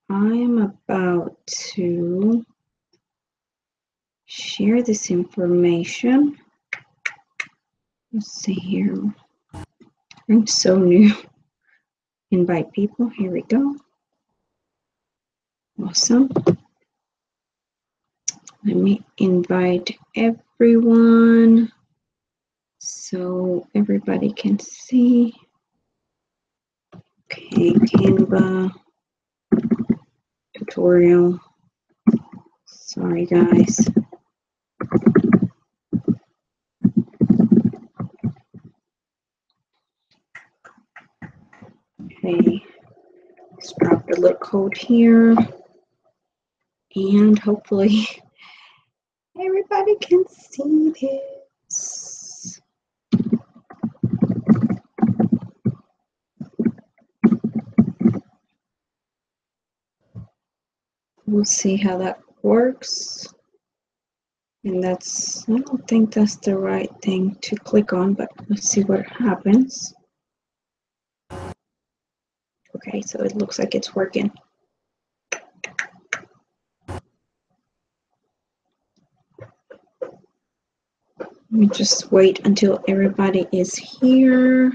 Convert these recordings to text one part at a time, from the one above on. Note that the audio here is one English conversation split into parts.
I'm about to share this information. Let's see here. I'm so new. Invite people. Here we go. Awesome. Let me invite everyone so everybody can see. Okay, Canva tutorial. Sorry, guys. Okay, let's drop the little code here. And hopefully everybody can see this. We'll see how that works. And I don't think that's the right thing to click on, but let's see what happens. Okay, so it looks like it's working. Let me just wait until everybody is here.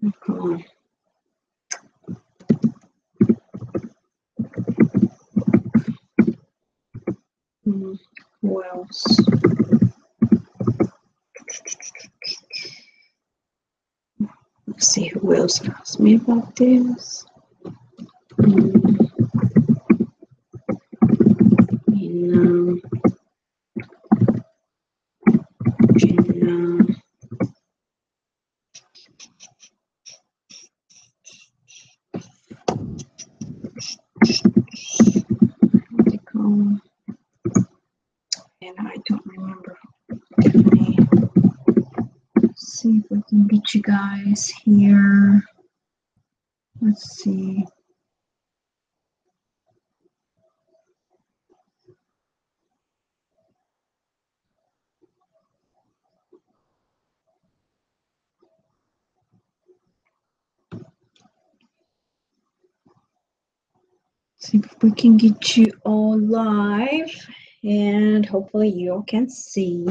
Oh, come on. Who else? Let's see who else asked me about this. Gina. And I don't remember. Tiffany. See if we can get you guys here. Let's see. See if we can get you all live, and hopefully you all can see.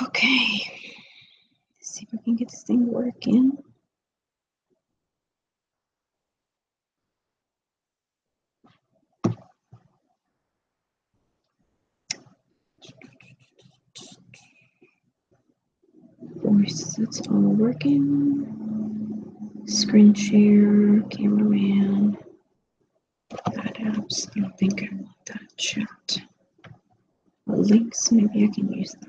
Okay, let's see if we can get this thing working. Voice, it's all working. Screen share, cameraman, add apps. I don't think I want that chat. Links, maybe I can use that.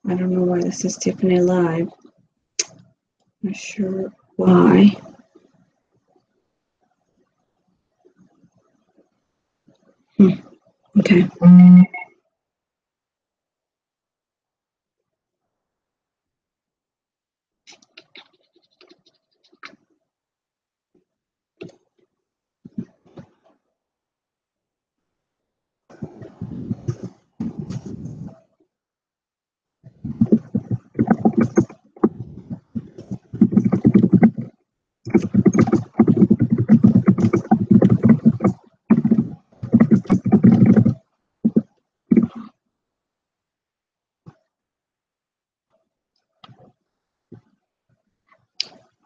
I don't know why this is Tiffany Live. Not sure why. Okay.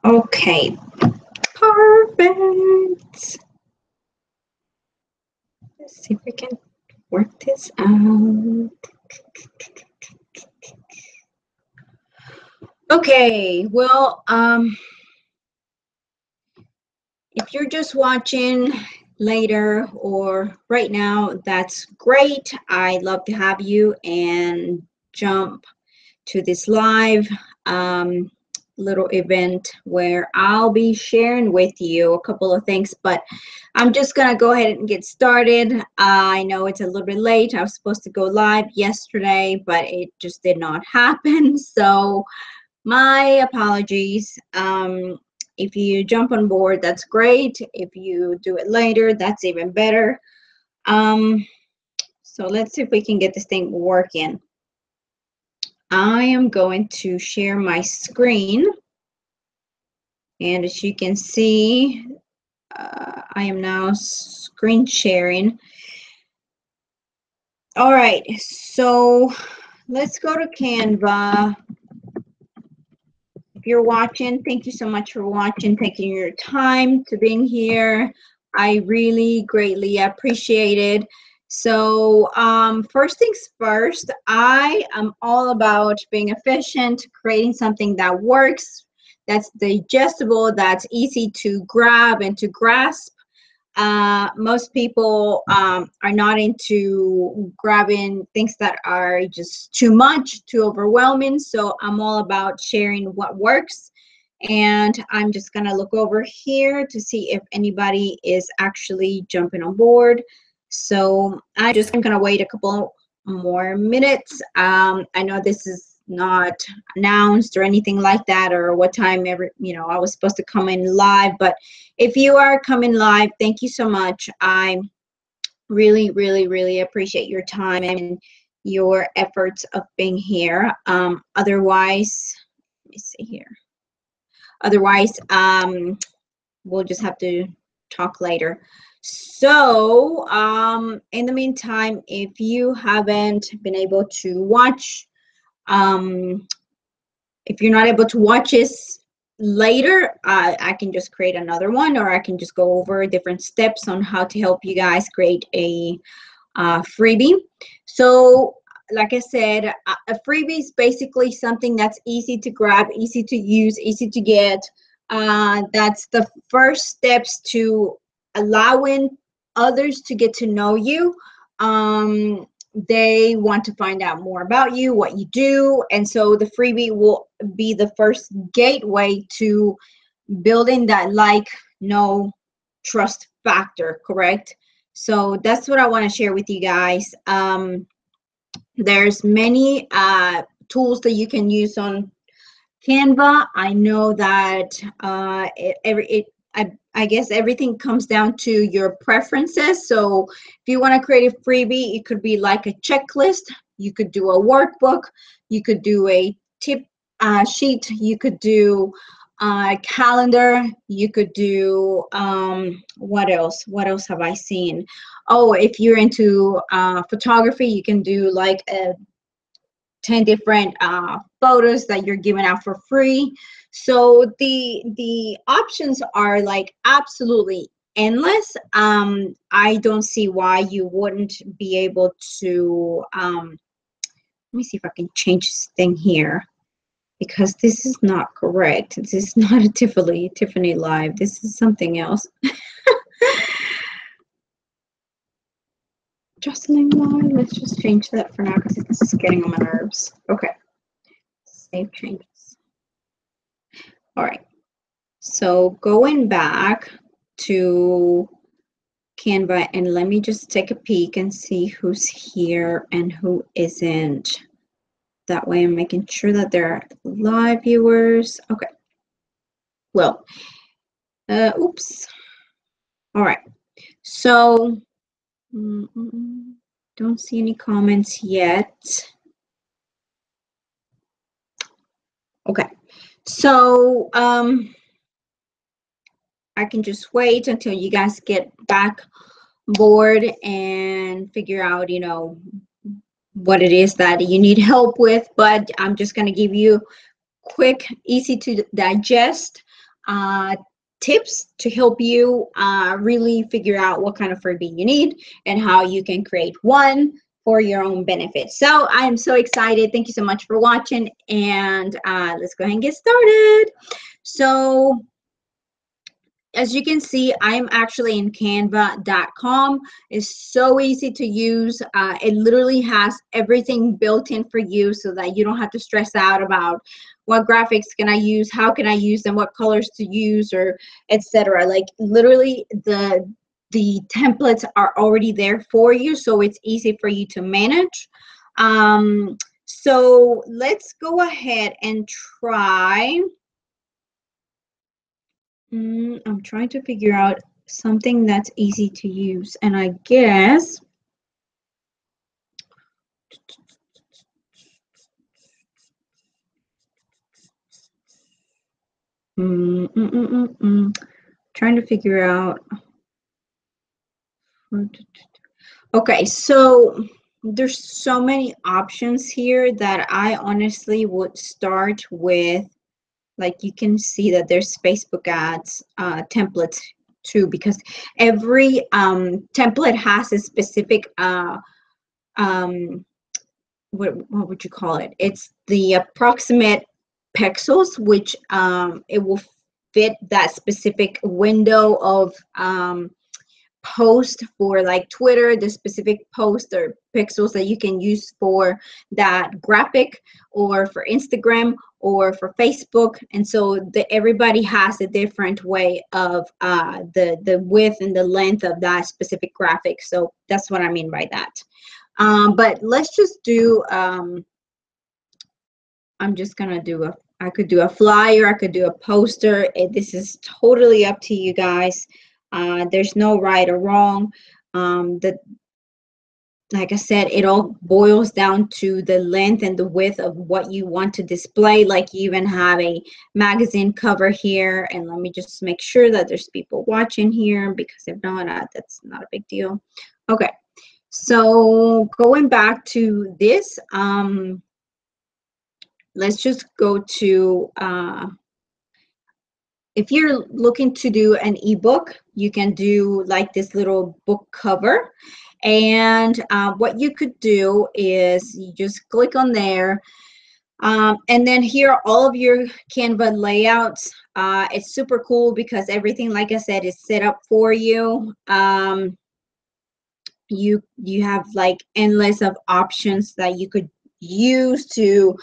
Okay, perfect. Let's see if we can work this out. Okay, well, if you're just watching later or right now, that's great. I'd love to have you and jump to this live little event where I'll be sharing with you a couple of things, but I'm just gonna go ahead and get started. I know it's a little bit late. I was supposed to go live yesterday, but it just did not happen. So my apologies. If you jump on board, that's great. If you do it later, that's even better. So let's see if we can get this thing working. I am going to share my screen. And as you can see, I am now screen sharing. All right, so let's go to Canva. If you're watching, thank you so much for watching, taking your time to being here. I really greatly appreciate it. So first things first, I am all about being efficient, creating something that works, that's digestible, that's easy to grab and to grasp. Most people are not into grabbing things that are just too much, too overwhelming. So I'm all about sharing what works. And I'm just going to look over here to see if anybody is actually jumping on board. So I'm just going to wait a couple more minutes. I know this is not announced or anything like that, or what time I was supposed to come in live, but if you are coming live, thank you so much. I really, really, really appreciate your time and your efforts of being here. Otherwise, let me see here. Otherwise, we'll just have to talk later. So in the meantime, if you haven't been able to watch, if you're not able to watch this later, I can just create another one, or I can just go over different steps on how to help you guys create a freebie. So like I said, a freebie is basically something that's easy to grab, easy to use, easy to get. That's the first steps to allowing others to get to know you. They want to find out more about you, what you do, and so the freebie will be the first gateway to building that know, trust factor, correct? So that's what I want to share with you guys. There's many tools that you can use on Canva. I know that I guess everything comes down to your preferences. So if you want to create a freebie, it could be like a checklist. You could do a workbook. You could do a tip sheet. You could do a calendar. You could do what else? What else have I seen? Oh, if you're into photography, you can do like a 10 different photos that you're giving out for free. So the options are like absolutely endless. I don't see why you wouldn't be able to let me see if I can change this thing here, because this is not correct. This is not a Tiffany live. This is something else. Jocelyne live. Let's just change that for now because it's getting on my nerves. Okay. Save changes. All right. So going back to Canva, and let me just take a peek and see who's here and who isn't. That way I'm making sure that there are live viewers. Okay. Well, oops. All right. So don't see any comments yet. Okay. So I can just wait until you guys get back board and figure out, what it is that you need help with. But I'm just going to give you quick, easy to digest tips to help you really figure out what kind of freebie you need and how you can create one for your own benefit. So I'm so excited. Thank you so much for watching, and let's go ahead and get started. So as you can see, I'm actually in canva.com. It's so easy to use. It literally has everything built in for you so that you don't have to stress out about what graphics can I use, how can I use them, what colors to use, or etc. Like literally the templates are already there for you, so it's easy for you to manage. So let's go ahead and try. I'm trying to figure out something that's easy to use, and I guess trying to figure out. Okay, so there's so many options here that I honestly would start with. Like you can see that there's Facebook ads templates too, because every template has a specific what would you call it? It's the approximate pixels, which it will fit that specific window of post for like Twitter, the specific post or pixels that you can use for that graphic, or for Instagram, or for Facebook. And so everybody has a different way of the width and the length of that specific graphic. So that's what I mean by that. But let's just do, I'm just gonna do I could do a flyer, I could do a poster. This is totally up to you guys. There's no right or wrong. Like I said, it all boils down to the length and the width of what you want to display. Like you even have a magazine cover here, and let me just make sure that there's people watching here, because if not, that's not a big deal. Okay. So going back to this, let's just go to, if you're looking to do an ebook, you can do like this little book cover. And what you could do is you just click on there. And then here are all of your Canva layouts. It's super cool because everything, like I said, is set up for you. You have like endless of options that you could use to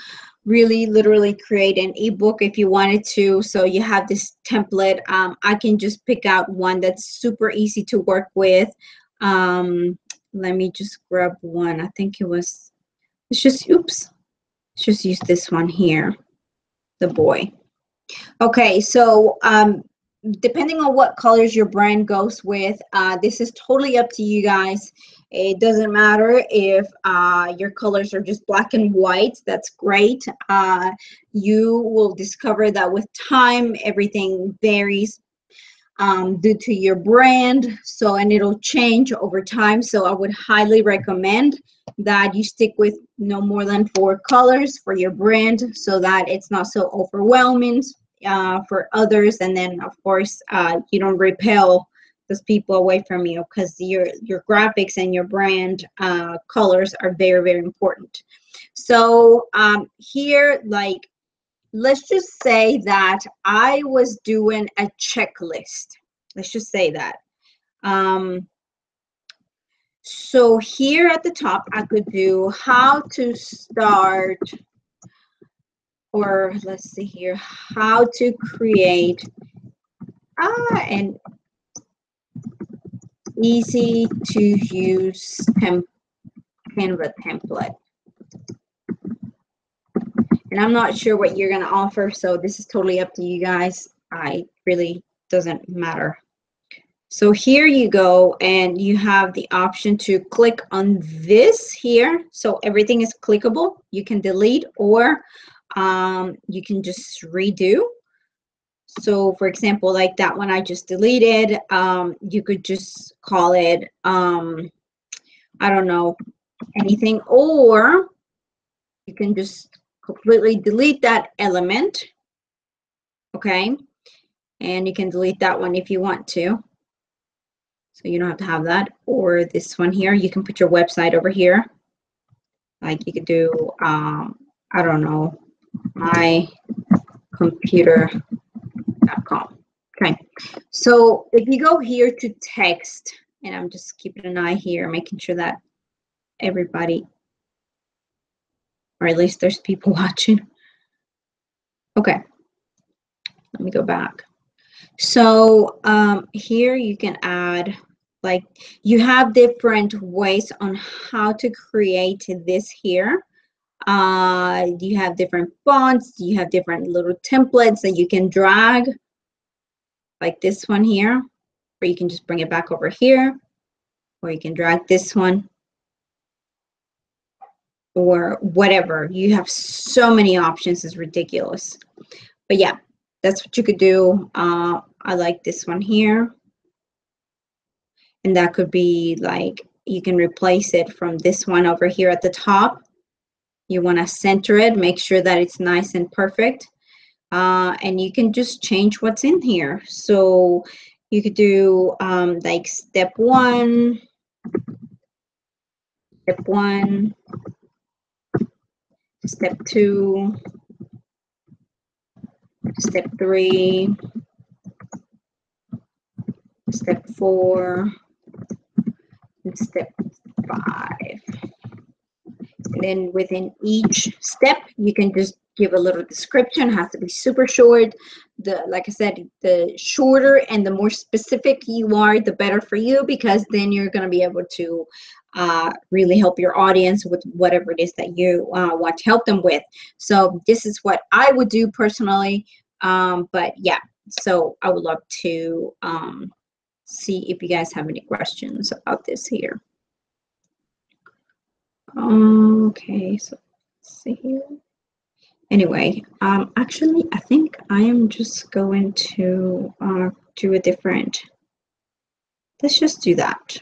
really literally create an ebook if you wanted to. So you have this template. I can just pick out one that's super easy to work with. Let me just grab one. I think let's just use this one here, the boy. Okay, so depending on what colors your brand goes with, this is totally up to you guys. It doesn't matter if your colors are just black and white. That's great. You will discover that with time, everything varies due to your brand. So, and it'll change over time. So I would highly recommend that you stick with no more than 4 colors for your brand, so that it's not so overwhelming for others. And then of course you don't repel those people away from you, because your graphics and your brand colors are very, very important. So here, like, let's just say that I was doing a checklist. Let's just say that. So here at the top, I could do how to start, or let's see here, how to create an easy to use Canva template. And I'm not sure what you're going to offer, so this is totally up to you guys. It really doesn't matter. So here you go, and you have the option to click on this here. So everything is clickable. You can delete, or you can just redo. So for example, like that one I just deleted, you could just call it, I don't know, anything, or you can just completely delete that element. Okay. And you can delete that one if you want to. So you don't have to have that. Or this one here, you can put your website over here. Like you could do, I don't know, mycomputer.com. Okay, so if you go here to text, and I'm just keeping an eye here, making sure that everybody, or at least there's people watching. Okay, let me go back. So here you can add, like, you have different ways on how to create this here. You have different fonts, you have different little templates that you can drag, like this one here, or you can just bring it back over here, or you can drag this one, or whatever. You have so many options, it's ridiculous. But yeah, that's what you could do. I like this one here. And that could be like, you can replace it from this one over here at the top. You want to center it, make sure that it's nice and perfect. And you can just change what's in here. So you could do like step one, step two, step three, step four, and step five. And then within each step, you can just give a little description. It has to be super short. Like I said, the shorter and the more specific you are, the better for you, because then you're going to be able to really help your audience with whatever it is that you want to help them with. So this is what I would do personally. But yeah, so I would love to see if you guys have any questions about this here. Okay, so let's see here. Anyway, actually, I think I am just going to do a different. Let's just do that.